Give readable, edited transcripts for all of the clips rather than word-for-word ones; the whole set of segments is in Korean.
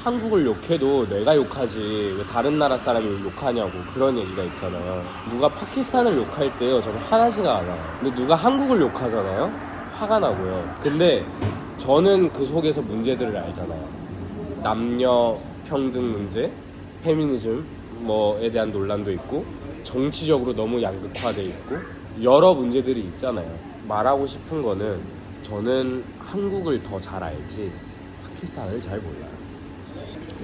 한국을 욕해도 내가 욕하지 왜 다른 나라 사람이 욕하냐고 그런 얘기가 있잖아요. 누가 파키스탄을 욕할 때요 저는 화나지가 않아요. 근데 누가 한국을 욕하잖아요 화가 나고요. 근데 저는 그 속에서 문제들을 알잖아요. 남녀 평등 문제, 페미니즘 뭐에 대한 논란도 있고 정치적으로 너무 양극화돼 있고 여러 문제들이 있잖아요. 말하고 싶은 거는 저는 한국을 더 잘 알지 파키스탄을 잘 몰라요.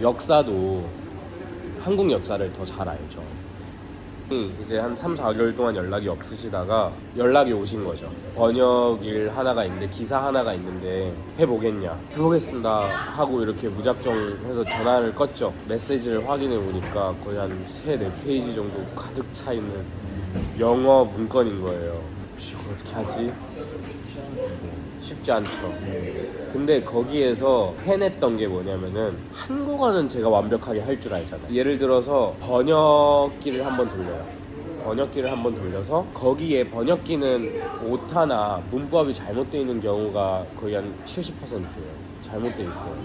역사도 한국 역사를 더 잘 알죠. 이제 한 3, 4개월 동안 연락이 없으시다가 연락이 오신 거죠. 번역일 하나가 있는데 기사 하나가 있는데 해보겠냐 해보겠습니다 하고 이렇게 무작정 해서 전화를 껐죠. 메시지를 확인해 보니까 거의 한 3, 4페이지 정도 가득 차 있는 영어 문건인 거예요. 혹시 이걸 어떻게 하지? 쉽지 않죠. 근데 거기에서 해냈던 게 뭐냐면은 한국어는 제가 완벽하게 할 줄 알잖아요. 예를 들어서 번역기를 한번 돌려요. 번역기를 한번 돌려서 거기에 번역기는 오타나 문법이 잘못되어 있는 경우가 거의 한 70%예요. 잘못되어 있어요.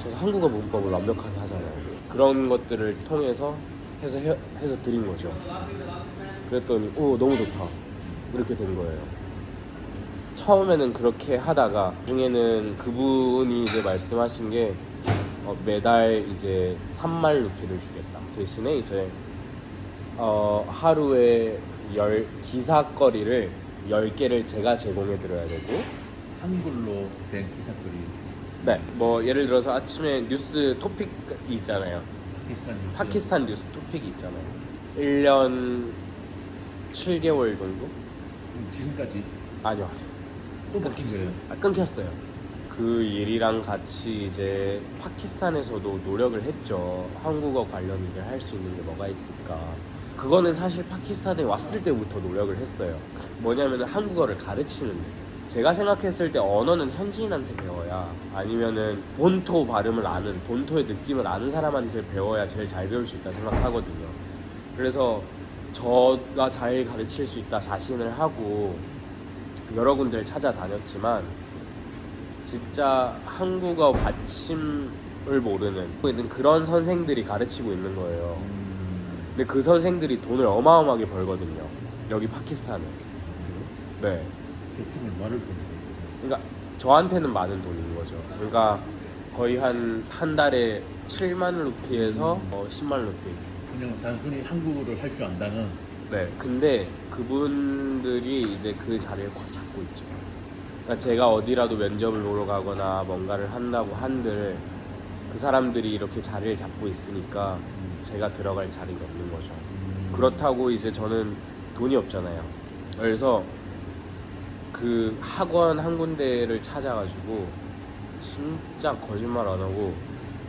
그래서 한국어 문법을 완벽하게 하잖아요. 그런 것들을 통해서 해서 드린 거죠. 그랬더니 오 너무 좋다 이렇게 된 거예요. 처음에는 그렇게 하다가 중에는 그분이 이제 말씀하신 게 매달 이제 3만 루피를 주겠다. 대신에 이제 하루에 기사거리를 10개를 제가 제공해 드려야 되고 한글로 된 기사거리. 네, 뭐 예를 들어서 아침에 뉴스 토픽이 있잖아요. 파키스탄 뉴스 토픽이 있잖아요. 1년 7개월 정도? 지금까지? 아니요. 또 바뀐 거예요? 끊겼어요. 그 일이랑 같이 이제 파키스탄에서도 노력을 했죠. 한국어 관련 일을 할 수 있는 게 뭐가 있을까. 그거는 사실 파키스탄에 왔을 때부터 노력을 했어요. 뭐냐면 한국어를 가르치는 데. 제가 생각했을 때 언어는 현지인한테 배워야 아니면은 본토 발음을 아는 본토의 느낌을 아는 사람한테 배워야 제일 잘 배울 수 있다 생각하거든요. 그래서 저가 잘 가르칠 수 있다 자신을 하고 여러 군데를 찾아다녔지만 진짜 한국어 받침을 모르는 그런 선생들이 가르치고 있는 거예요. 근데 그 선생들이 돈을 어마어마하게 벌거든요. 여기 파키스탄은. 네. 대충 얼마를 버는 거예요? 그러니까 저한테는 많은 돈인 거죠. 그러니까 거의 한 달에 7만 루피에서 10만 루피. 그냥 단순히 한국어를 할 줄 안다는. 네. 근데 그분들이 이제 그 자리를 꽉 잡고 있죠. 그러니까 제가 어디라도 면접을 보러 가거나 뭔가를 한다고 한들 그 사람들이 이렇게 자리를 잡고 있으니까 제가 들어갈 자리가 없는 거죠. 그렇다고 이제 저는 돈이 없잖아요. 그래서 그 학원 한 군데를 찾아가지고 진짜 거짓말 안 하고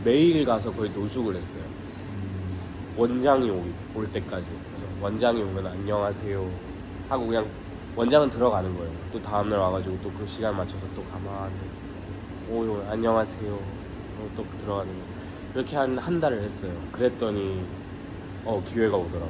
매일 가서 거의 노숙을 했어요. 원장이 올 때까지. 그래서 원장이 오면 안녕하세요 하고 그냥 원장은 들어가는 거예요. 또 다음날 와가지고 또 그 시간 맞춰서 또 가만히 오 안녕하세요 또 들어가는 거예요. 이렇게 한 달을 했어요. 그랬더니 기회가 오더라고요.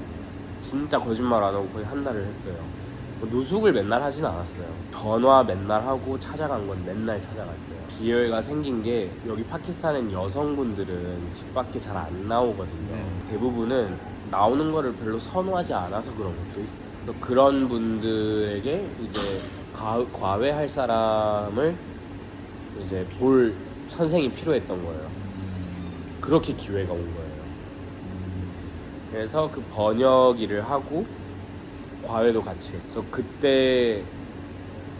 진짜 거짓말 안 하고 거의 한 달을 했어요. 노숙을 맨날 하진 않았어요. 전화 맨날 하고 찾아간 건 맨날 찾아갔어요. 기회가 생긴 게 여기 파키스탄은 여성분들은 집 밖에 잘 안 나오거든요. 대부분은 나오는 거를 별로 선호하지 않아서 그런 것도 있어요. 그런 분들에게 이제 과외할 사람을 이제 볼 선생이 필요했던 거예요. 그렇게 기회가 온 거예요. 그래서 그 번역 일을 하고 과외도 같이. 그래서 그때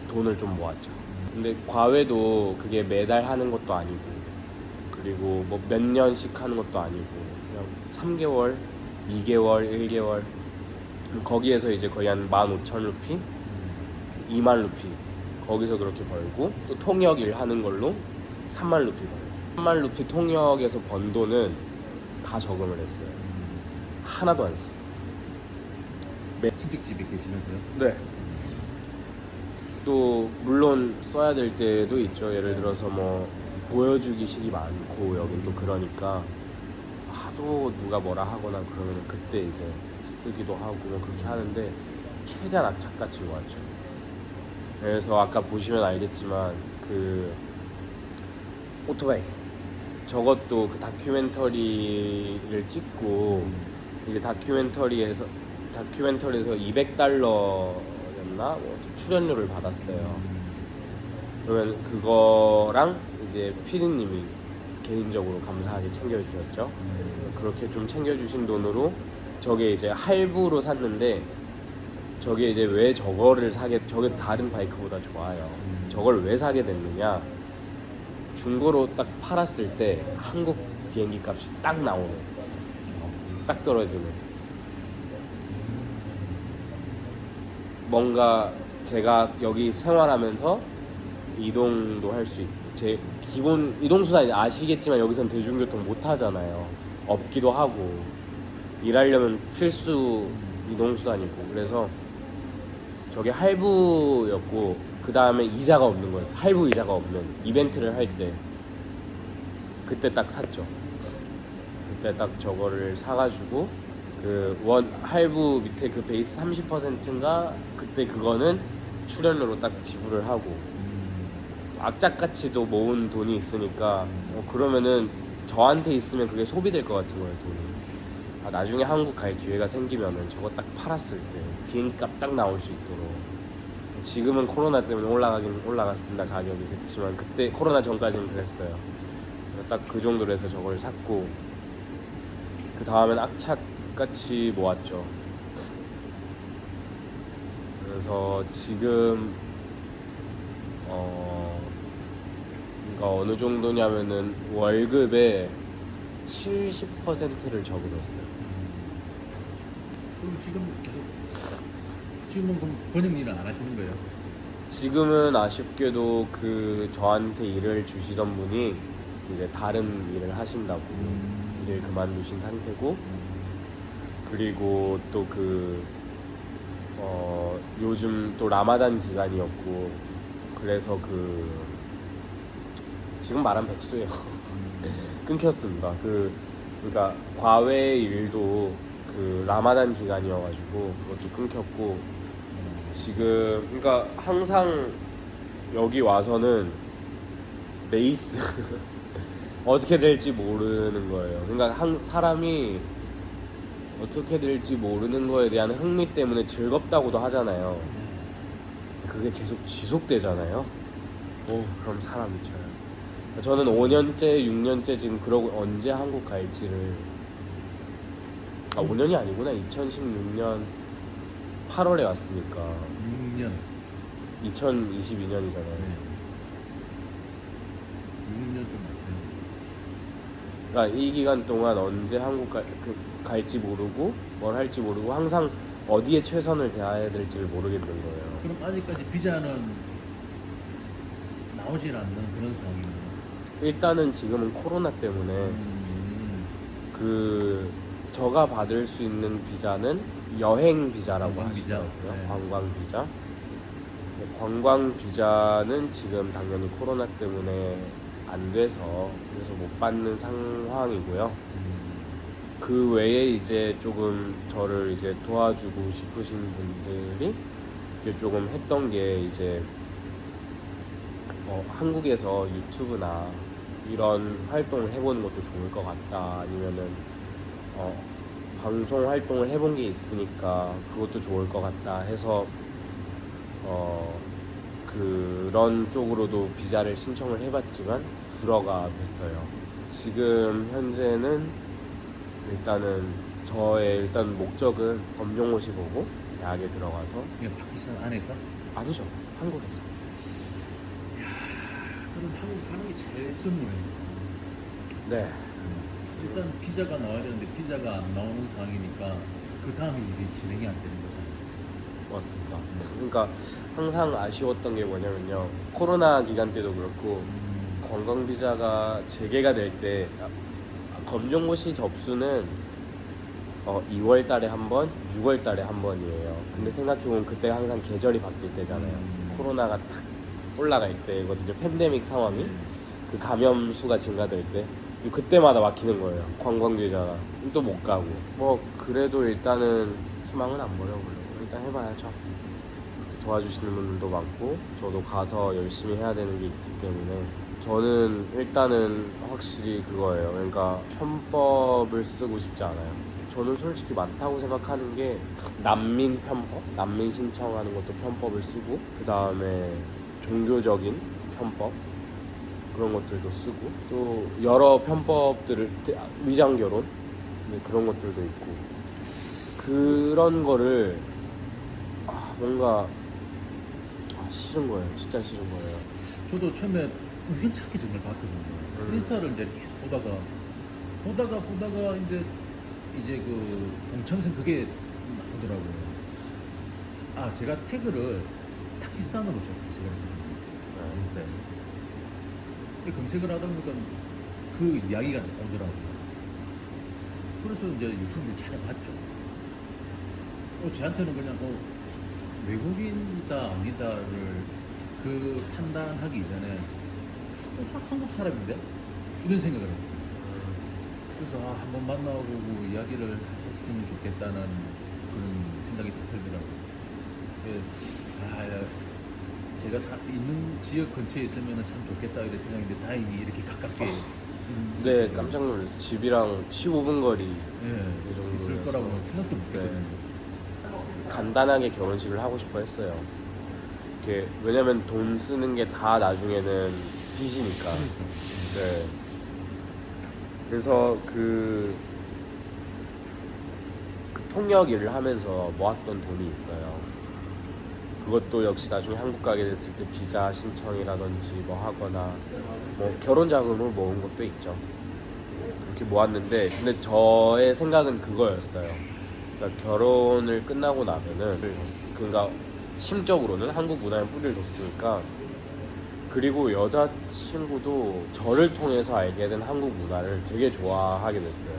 돈을 좀 모았죠. 근데 과외도 그게 매달 하는 것도 아니고 그리고 뭐 몇 년씩 하는 것도 아니고 그냥 3개월, 2개월, 1개월 거기에서 이제 거의 한 15,000루피, 2만 루피 거기서 그렇게 벌고 또 통역 일 하는 걸로 3만 루피 벌어요. 3만 루피 통역에서 번 돈은 다 저금을 했어요. 하나도 안 써요. 친척집에 계시면서요? 네. 또 물론 써야 될 때도 있죠. 예를 들어서 뭐 보여주기식이 많고 여긴 또 그러니까 하도 누가 뭐라 하거나 그러면 그때 이제 쓰기도 하고 뭐 그렇게 하는데 최대한 악착같이 모았죠. 그래서 아까 보시면 알겠지만 그 오토바이 저것도 그 다큐멘터리를 찍고 이제 다큐멘터리에서 200달러였나 뭐 출연료를 받았어요. 그러면 그거랑 이제 피디님이 개인적으로 감사하게 챙겨주셨죠. 그렇게 좀 챙겨주신 돈으로 저게 이제 할부로 샀는데 저게 이제 왜 저게 다른 바이크보다 좋아요. 저걸 왜 사게 됐느냐, 중고로 딱 팔았을 때 한국 비행기 값이 딱 나오는, 딱 떨어지는, 뭔가 제가 여기 생활하면서 이동도 할 수 있고, 제 기본 이동수단 아시겠지만 여기선 대중교통 못 하잖아요. 없기도 하고 일하려면 필수 이동수단이고, 그래서 저게 할부였고 그 다음에 이자가 없는 거였어. 할부 이자가 없는 이벤트를 할 때 그때 딱 샀죠. 그때 딱 저거를 사가지고 그 할부 밑에 그 베이스 30%인가 그때 그거는 출연료로 딱 지불을 하고 악착같이도 모은 돈이 있으니까 그러면은 저한테 있으면 그게 소비될 것 같은 거예요, 돈이. 나중에 한국 갈 기회가 생기면은 저거 딱 팔았을 때 비행기값 딱 나올 수 있도록. 지금은 코로나 때문에 올라갔습니다, 가격이. 그렇지만 그때 코로나 전까지는 그랬어요. 딱 그 정도로 해서 저걸 샀고 그 다음엔 악착같이 모았죠. 그래서 지금 그러니까 어느 정도냐면은 월급의 70%를 적응했어요. 그럼 지금은 그럼 번역 일은 안 하시는 거예요? 지금은 아쉽게도 그 저한테 일을 주시던 분이 이제 다른 일을 하신다고 일을 그만두신 상태고, 그리고 또 요즘 또 라마단 기간이었고 그래서 지금 말한 백수예요. 끊겼습니다. 그러니까 과외 일도 그 라마단 기간이어가지고 그것도 끊겼고, 지금 그러니까 항상 여기 와서는 레이스 어떻게 될지 모르는 거예요. 그러니까 사람이 어떻게 될지 모르는 거에 대한 흥미 때문에 즐겁다고도 하잖아요. 그게 계속 지속되잖아요. 그럼 사람이 쳐요. 저는 5년째, 6년째 지금 그러고 언제 한국 갈지를 5년이 아니구나. 2016년 8월에 왔으니까 6년. 2022년이잖아요. 6년 좀 됐네요. 그러니까 이 기간 동안 언제 한국 갈지 모르고 뭘 할지 모르고 항상 어디에 최선을 다해야 될지를 모르겠는 거예요. 그럼 아직까지 비자는 나오질 않는 그런 상황이에요. 일단은 지금은 코로나 때문에 저가 받을 수 있는 비자는 여행 비자라고 관광 비자. 하시더라고요. 네. 관광 비자. 관광 비자는 지금 당연히 코로나 때문에 안 돼서 그래서 못 받는 상황이고요. 그 외에 이제 조금 저를 이제 도와주고 싶으신 분들이 이제 조금 했던 게 이제 한국에서 유튜브나 이런 활동을 해보는 것도 좋을 것 같다, 아니면은 방송 활동을 해본 게 있으니까 그것도 좋을 것 같다 해서 그런 쪽으로도 비자를 신청을 해봤지만 불허가 됐어요. 지금 현재는 일단은 저의 일단 목적은 검정고시 보고 대학에 들어가서. 그냥 파키스탄 안에서? 아니죠, 한국에서. 그럼 한국 가는 게 제일 선물이에요. 네. 일단 비자가 나와야 되는데 비자가 안 나오는 상황이니까 그 다음 일이 진행이 안 되는 거잖아요. 맞습니다. 그러니까 항상 아쉬웠던 게 뭐냐면요, 코로나 기간 때도 그렇고 관광 비자가 재개가 될 때 검정고시 접수는 2월 달에 한 번, 6월 달에 한 번이에요. 근데 생각해보면 그때 항상 계절이 바뀔 때잖아요. 코로나가 딱 올라갈 때거든요. 팬데믹 상황이 그 감염 수가 증가될 때 그때마다 막히는 거예요, 관광 비자가. 또 못 가고. 그래도 일단은 희망은 안 버려보려고 일단 해봐야죠. 도와주시는 분들도 많고 저도 가서 열심히 해야 되는 게 있기 때문에 저는 일단은 확실히 그거예요. 그러니까 편법을 쓰고 싶지 않아요. 저는 솔직히 많다고 생각하는 게 난민 편법, 난민 신청하는 것도 편법을 쓰고 그 다음에 종교적인 편법 그런 것들도 쓰고 또 여러 편법들을 위장 결혼 그런 것들도 있고 그런 거를 뭔가 싫은 거예요. 진짜 싫은 거예요. 저도 처음에 우연찮게 정말 봤거든요. 인스타를 이제 계속 보다가 이제 그 동창생 그게 나오더라고요. 제가 태그를 파키스탄으로 좀 검색을 했거든요. 인스타에. 근데 검색을 하다 보니까 그 이야기가 나오더라고요. 그래서 이제 유튜브를 찾아봤죠. 저한테는 그냥 외국인이다 아니다를 그 판단하기 전에 한국 사람인데? 이런 생각을 했어요. 그래서 한번 만나보고 이야기를 했으면 좋겠다는 그런 생각이 딱 들더라고요. 제가 있는 지역 근처에 있으면 참 좋겠다 이런 생각인데 다행히 이렇게 가깝게 네, 깜짝 놀랐어요. 집이랑 15분 거리 이 정도였어. 있을 거라고 생각도 못했거든요. 간단하게 결혼식을 하고 싶어 했어요. 왜냐면 돈 쓰는 게 다 나중에는 빚이니까. 네. 그래서 그 통역 일을 하면서 모았던 돈이 있어요. 그것도 역시 나중에 한국 가게 됐을 때 비자 신청이라든지 뭐 하거나 뭐 결혼 자금을 모은 것도 있죠. 그렇게 모았는데 근데 저의 생각은 그거였어요. 그러니까 결혼을 끝나고 나면은 그러니까 심적으로는 한국 문화에 뿌리를 뒀으니까 그리고 여자친구도 저를 통해서 알게 된 한국 문화를 되게 좋아하게 됐어요.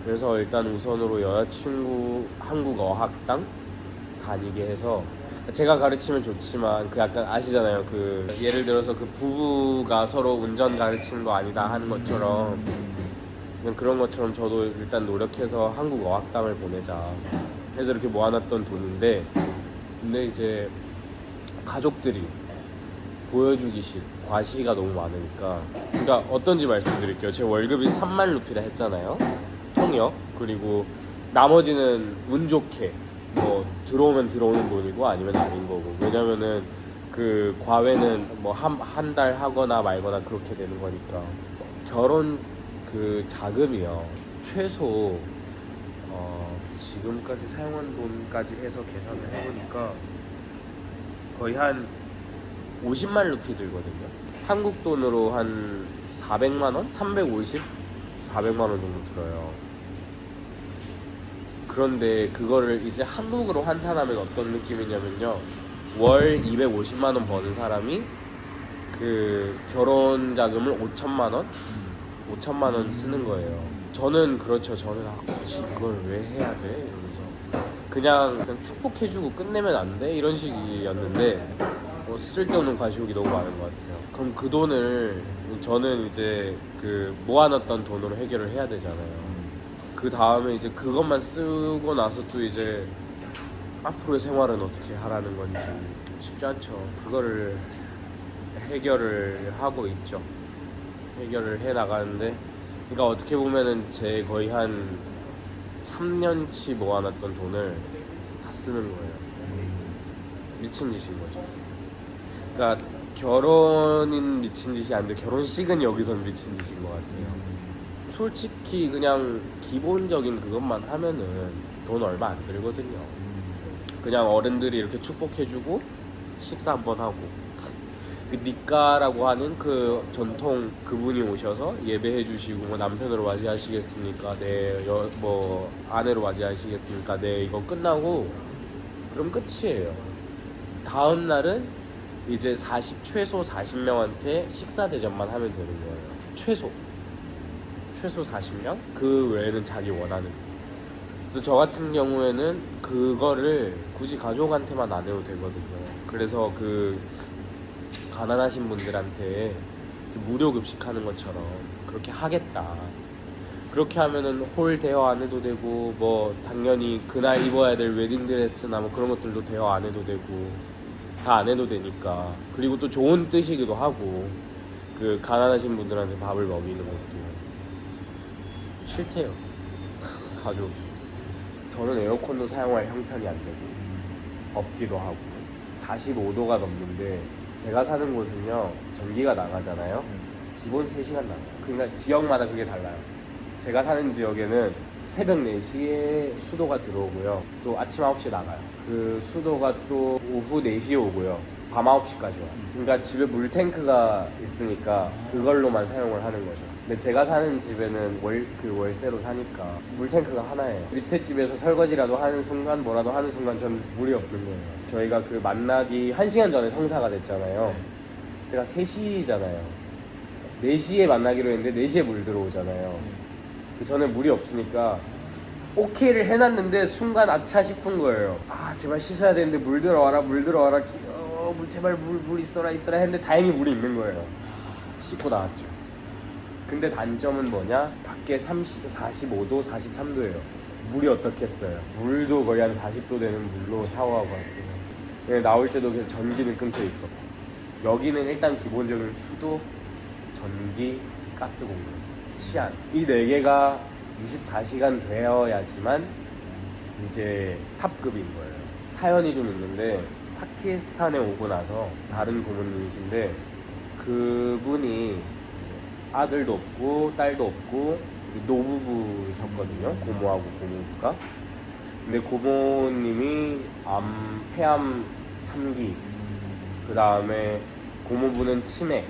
그래서 일단 우선으로 여자친구 한국 어학당 다니게 해서 제가 가르치면 좋지만 그 약간 아시잖아요. 그 예를 들어서 그 부부가 서로 운전 가르치는 거 아니다 하는 것처럼 그냥 그런 것처럼 저도 일단 노력해서 한국 어학당을 보내자 해서 이렇게 모아놨던 돈인데 근데 이제 가족들이 보여주기 싫 과시가 너무 많으니까 그러니까 어떤지 말씀드릴게요. 제 월급이 3만 루피라 했잖아요. 통역 그리고 나머지는 운 좋게 뭐 들어오면 들어오는 돈이고 아니면 아닌 거고 왜냐면은 그 과외는 뭐 한 달 하거나 말거나 그렇게 되는 거니까 결혼 그 자금이요 최소 지금까지 사용한 돈까지 해서 계산을 해보니까 거의 한 50만 루피 들거든요. 한국 돈으로 한 400만 원? 350? 400만 원 정도 들어요. 그런데 그거를 이제 한국으로 환산하면 어떤 느낌이냐면요. 월 250만 원 버는 사람이 그 결혼 자금을 5천만 원? 5천만 원 쓰는 거예요. 저는 그렇죠. 저는 굳이 그걸 왜 해야 돼? 이러면서 그냥 축복해주고 끝내면 안 돼? 이런 식이었는데 쓸데없는 과시욕이 너무 많은 것 같아요. 그럼 그 돈을 저는 이제 그 모아놨던 돈으로 해결을 해야 되잖아요. 그 다음에 이제 그것만 쓰고 나서 또 이제 앞으로의 생활은 어떻게 하라는 건지 쉽지 않죠. 그거를 해결을 하고 있죠. 해결을 해 나가는데 그러니까 어떻게 보면은 제 거의 한 3년치 모아놨던 돈을 다 쓰는 거예요. 미친 짓인 거죠. 그러니까 결혼은 미친 짓이 아닌데 결혼식은 여기선 미친 짓인 것 같아요. 솔직히 그냥 기본적인 그것만 하면은 돈 얼마 안 들거든요. 그냥 어른들이 이렇게 축복해주고 식사 한번 하고 그 니까라고 하는 그 전통 그분이 오셔서 예배해주시고 뭐 남편으로 맞이하시겠습니까? 네, 뭐 아내로 맞이하시겠습니까? 네, 이거 끝나고 그럼 끝이에요. 다음 날은 이제 최소 40명한테 식사 대접만 하면 되는 거예요. 최소 40명? 그 외에는 자기 원하는. 그래서 저 같은 경우에는 그거를 굳이 가족한테만 안 해도 되거든요. 그래서 그 가난하신 분들한테 무료 급식하는 것처럼 그렇게 하겠다. 그렇게 하면은 홀 대여 안 해도 되고 뭐 당연히 그날 입어야 될 웨딩드레스나 뭐 그런 것들도 대여 안 해도 되고 다 안 해도 되니까 그리고 또 좋은 뜻이기도 하고 그 가난하신 분들한테 밥을 먹이는 것도 싫대요. 가족. 저는 에어컨도 사용할 형편이 안 되고 없기도 하고 45도가 넘는데 제가 사는 곳은요 전기가 나가잖아요. 기본 3시간 나가요. 그러니까 지역마다 그게 달라요. 제가 사는 지역에는 새벽 4시에 수도가 들어오고요. 또 아침 9시에 나가요. 그 수도가 또 오후 4시에 오고요. 밤 9시까지 와요. 그러니까 집에 물탱크가 있으니까 그걸로만 사용을 하는 거죠. 근데 제가 사는 집에는 월세로 사니까 물탱크가 하나예요. 밑에 집에서 설거지라도 하는 순간 뭐라도 하는 순간 전 물이 없는 거예요. 저희가 그 만나기 1시간 전에 성사가 됐잖아요. 제가 3시잖아요. 4시에 만나기로 했는데 4시에 물 들어오잖아요. 저는 물이 없으니까 오케이를 해놨는데 순간 아차 싶은 거예요. 아 제발 씻어야 되는데 물 들어와라 물 들어와라 제발 물 있어라 했는데 다행히 물이 있는 거예요. 씻고 나왔죠. 근데 단점은 뭐냐? 밖에 45도 43도예요. 물이 어떻겠어요? 물도 거의 한 40도 되는 물로 샤워하고 왔어요. 그냥 나올 때도 그냥 전기는 끊겨 있어. 여기는 일단 기본적인 수도, 전기, 가스 공급, 치안 이 4개가 24시간 되어야지만 이제 탑급인 거예요. 사연이 좀 있는데 파키스탄에 오고 나서 다른 고모님이신데 그분이 아들도 없고 딸도 없고 노부부셨거든요. 고모하고 고모부가. 근데 고모님이 폐암 3기, 그 다음에 고모부는 치매.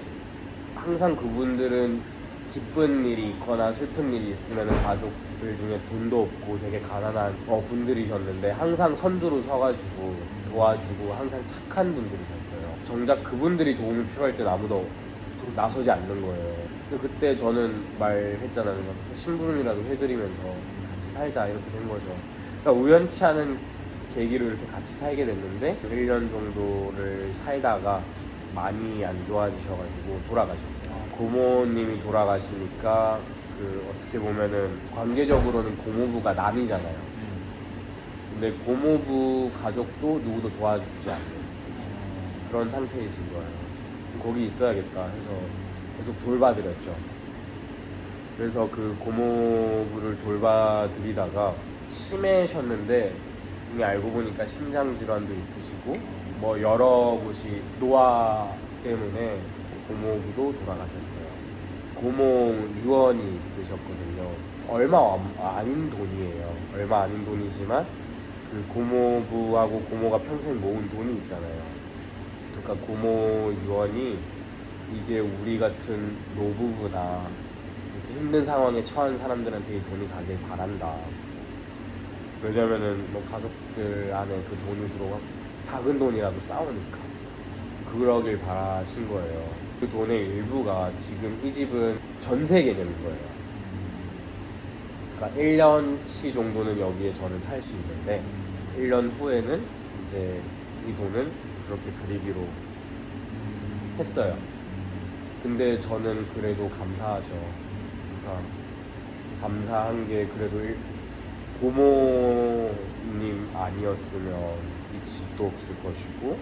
항상 그분들은 기쁜 일이 있거나 슬픈 일이 있으면 가족들 중에 돈도 없고 되게 가난한 분들이셨는데 항상 선두로 서가지고 도와주고 항상 착한 분들이셨어요. 정작 그분들이 도움이 필요할 땐 아무도 나서지 않는 거예요. 근데 그때 저는 말했잖아요. 심부름이라도 해드리면서 같이 살자 이렇게 된 거죠. 그러니까 우연치 않은 계기로 이렇게 같이 살게 됐는데 1년 정도를 살다가 많이 안 좋아지셔가지고 돌아가셨어요. 고모님이 돌아가시니까 그 어떻게 보면은 관계적으로는 고모부가 남이잖아요. 근데 고모부 가족도 누구도 도와주지 않는 그런 상태이신 거예요. 거기 있어야겠다 해서 계속 돌봐드렸죠. 그래서 그 고모부를 돌봐드리다가 치매셨는데 이게 알고 보니까 심장 질환도 있으시고 뭐 여러 곳이 노화 때문에 고모부도 돌아가셨어요. 고모 유언이 있으셨거든요. 얼마 아닌 돈이에요. 얼마 아닌 돈이지만 그 고모부하고 고모가 평생 모은 돈이 있잖아요. 그러니까 고모 유언이 이게 우리 같은 노부부나 이렇게 힘든 상황에 처한 사람들한테 이 돈이 가길 바란다. 왜냐면은 뭐 가족들 안에 그 돈이 들어가 작은 돈이라도 싸우니까 그러길 바라신 거예요. 그 돈의 일부가 지금 이 집은 전세 개념인 거예요. 그러니까 1년치 정도는 여기에 저는 살 수 있는데 1년 후에는 이제 이 돈은 그렇게 드리기로 했어요. 근데 저는 그래도 감사하죠. 그러니까 감사한 게 그래도 고모님 아니었으면 이 집도 없을 것이고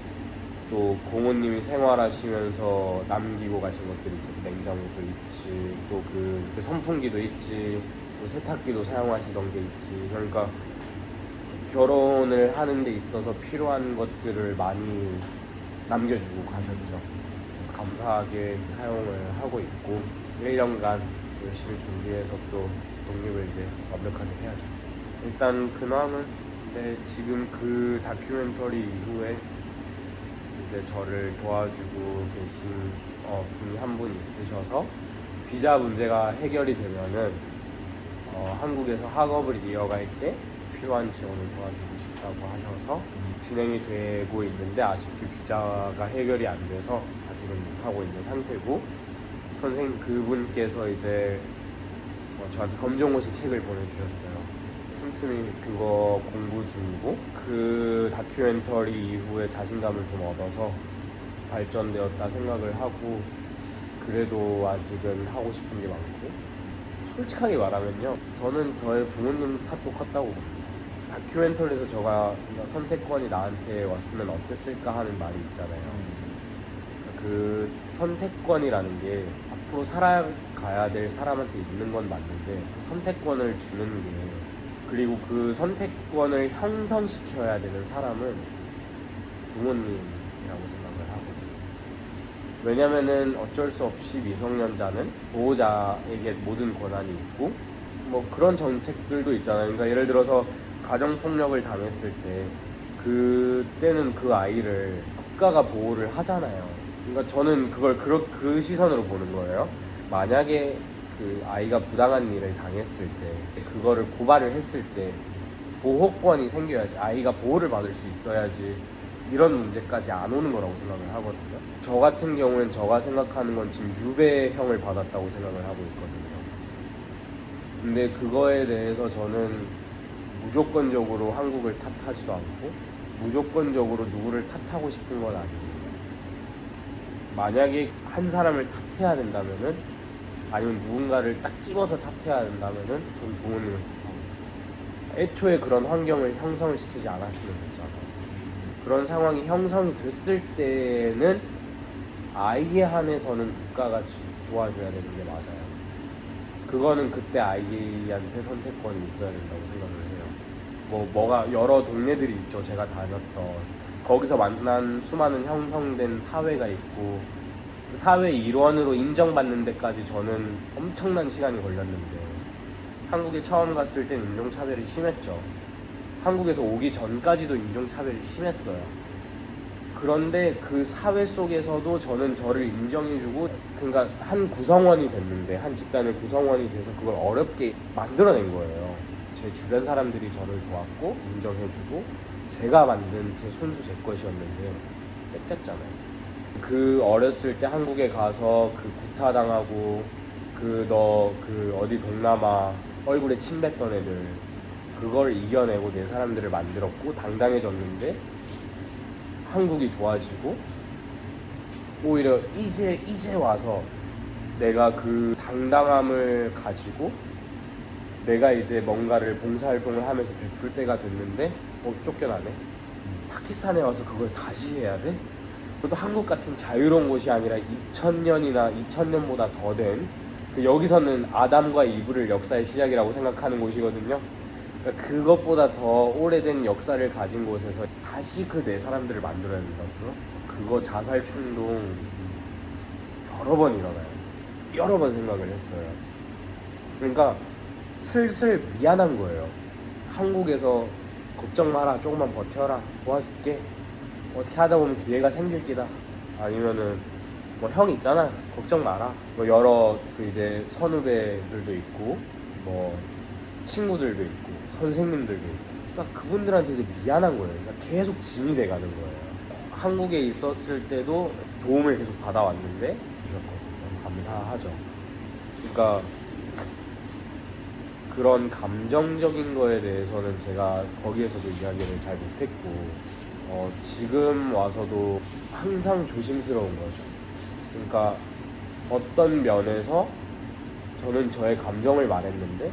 또 고모님이 생활하시면서 남기고 가신 것들이 있죠. 냉장고도 있지, 또 그 선풍기도 있지, 또 세탁기도 사용하시던 게 있지. 그러니까 결혼을 하는 데 있어서 필요한 것들을 많이 남겨주고 가셨죠. 그래서 감사하게 사용을 하고 있고 1년간 열심히 준비해서 또 독립을 이제 완벽하게 해야죠. 일단 근황은 지금 그 다큐멘터리 이후에 이제 저를 도와주고 계신 분이 한 분 있으셔서 비자 문제가 해결이 되면은 한국에서 학업을 이어갈 때 필요한 지원을 도와주고 싶다고 하셔서 진행이 되고 있는데 아쉽게 비자가 해결이 안 돼서 아직은 못하고 있는 상태고 그분께서 이제 저한테 검정고시 책을 보내주셨어요. 틈틈이 그거 공부 중이고 그 다큐멘터리 이후에 자신감을 좀 얻어서 발전되었다 생각을 하고 그래도 아직은 하고 싶은 게 많고 솔직하게 말하면요 저는 저의 부모님 탓도 컸다고 봅니다. 다큐멘터리에서 제가 선택권이 나한테 왔으면 어땠을까 하는 말이 있잖아요. 그 선택권이라는 게 앞으로 살아가야 될 사람한테 있는 건 맞는데 그 선택권을 주는 게, 그리고 그 선택권을 형성시켜야 되는 사람은 부모님이라고 생각을 하거든요. 왜냐면은 어쩔 수 없이 미성년자는 보호자에게 모든 권한이 있고 뭐 그런 정책들도 있잖아요. 그러니까 예를 들어서 가정폭력을 당했을 때 그때는 그 아이를 국가가 보호를 하잖아요. 그러니까 저는 그걸 그 시선으로 보는 거예요. 만약에 그 아이가 부당한 일을 당했을 때 그거를 고발을 했을 때 보호권이 생겨야지, 아이가 보호를 받을 수 있어야지 이런 문제까지 안 오는 거라고 생각을 하거든요. 저 같은 경우는 제가 생각하는 건 지금 유배형을 받았다고 생각을 하고 있거든요. 근데 그거에 대해서 저는 무조건적으로 한국을 탓하지도 않고 무조건적으로 누구를 탓하고 싶은 건 아니에요. 만약에 한 사람을 탓해야 된다면은, 아니면 누군가를 딱 집어서 탓해야 된다면은 전 부모님을 탓하고 싶어요. 애초에 그런 환경을 형성을 시키지 않았으면 됐잖아요. 그런 상황이 형성이 됐을 때는 아이에 한해서는 국가가 도와줘야 되는 게 맞아요. 그거는 그때 아이한테 선택권이 있어야 된다고 생각을 해요. 뭐가 여러 동네들이 있죠. 제가 다녔던 거기서 만난 수많은 형성된 사회가 있고 그 사회 일원으로 인정받는 데까지 저는 엄청난 시간이 걸렸는데, 한국에 처음 갔을 땐 인종차별이 심했죠. 한국에서 오기 전까지도 인종차별이 심했어요. 그런데 그 사회 속에서도 저는 저를 인정해주고, 그러니까 한 구성원이 됐는데, 한 집단의 구성원이 돼서 그걸 어렵게 만들어낸 거예요. 제 주변 사람들이 저를 도왔고 인정해주고 제가 만든 제 손수 제 것이었는데 뺏겼잖아요. 그 어렸을 때 한국에 가서 그 구타당하고 너 어디 동남아 얼굴에 침 뱉던 애들, 그걸 이겨내고 내 사람들을 만들었고 당당해졌는데 한국이 좋아지고 오히려 이제 와서 내가 그 당당함을 가지고 내가 이제 뭔가를 봉사활동을 하면서 베풀 때가 됐는데 쫓겨나네. 파키스탄에 와서 그걸 다시 해야 돼? 그것도 한국 같은 자유로운 곳이 아니라 2000년보다 더 된, 여기서는 아담과 이브를 역사의 시작이라고 생각하는 곳이거든요. 그러니까 그것보다 더 오래된 역사를 가진 곳에서 다시 그 내 사람들을 만들어야 된다고요? 그거 자살 충동 여러 번 일어나요. 여러 번 생각을 했어요. 그러니까 슬슬 미안한 거예요. 한국에서 걱정 마라, 조금만 버텨라, 도와줄게, 어떻게 하다 보면 기회가 생길 기다, 아니면은 뭐 형 있잖아, 걱정 마라, 뭐 여러 그 이제 선후배들도 있고 뭐 친구들도 있고 선생님들도 있고, 그러니까 그분들한테 이제 미안한 거예요. 그러니까 계속 짐이 돼가는 거예요. 한국에 있었을 때도 도움을 계속 받아왔는데 주셨거든요. 감사하죠. 그러니까 그런 감정적인 거에 대해서는 제가 거기에서도 이야기를 잘 못했고, 지금 와서도 항상 조심스러운 거죠. 그러니까 어떤 면에서 저는 저의 감정을 말했는데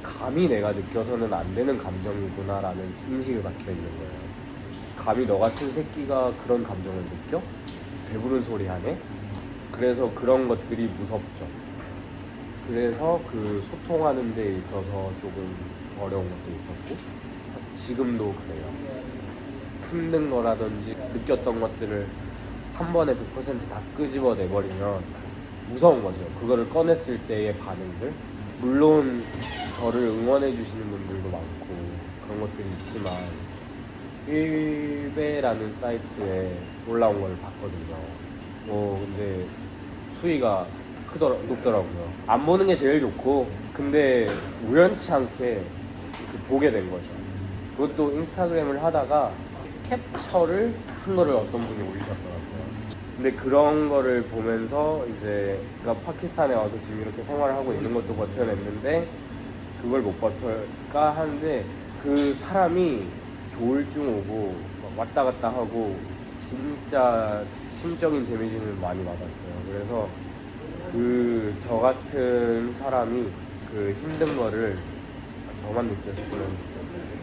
감히 내가 느껴서는 안 되는 감정이구나라는 인식을 갖게 있는 거예요. 감히 너 같은 새끼가 그런 감정을 느껴? 배부른 소리 하네? 그래서 그런 것들이 무섭죠. 그래서 그 소통하는 데 있어서 조금 어려운 것도 있었고, 지금도 그래요. 힘든 거라든지 느꼈던 것들을 한 번에 100% 다 끄집어 내버리면 무서운 거죠. 그거를 꺼냈을 때의 반응들. 물론 저를 응원해 주시는 분들도 많고 그런 것들이 있지만, 일베라는 사이트에 올라온 걸 봤거든요. 근데 수위가 높더라고요. 안 보는 게 제일 좋고, 근데 우연치 않게 보게 된 거죠. 그것도 인스타그램을 하다가 캡처를 한 거를 어떤 분이 올리셨더라고요. 근데 그런 거를 보면서 이제 그러니까 파키스탄에 와서 지금 이렇게 생활을 하고 있는 것도 버텨냈는데 그걸 못 버텨까 하는데, 그 사람이 조울증 오고 왔다 갔다 하고 진짜 심적인 데미지는 많이 받았어요. 그래서 저 같은 사람이 그 힘든 거를 저만 느꼈으면 좋겠어요.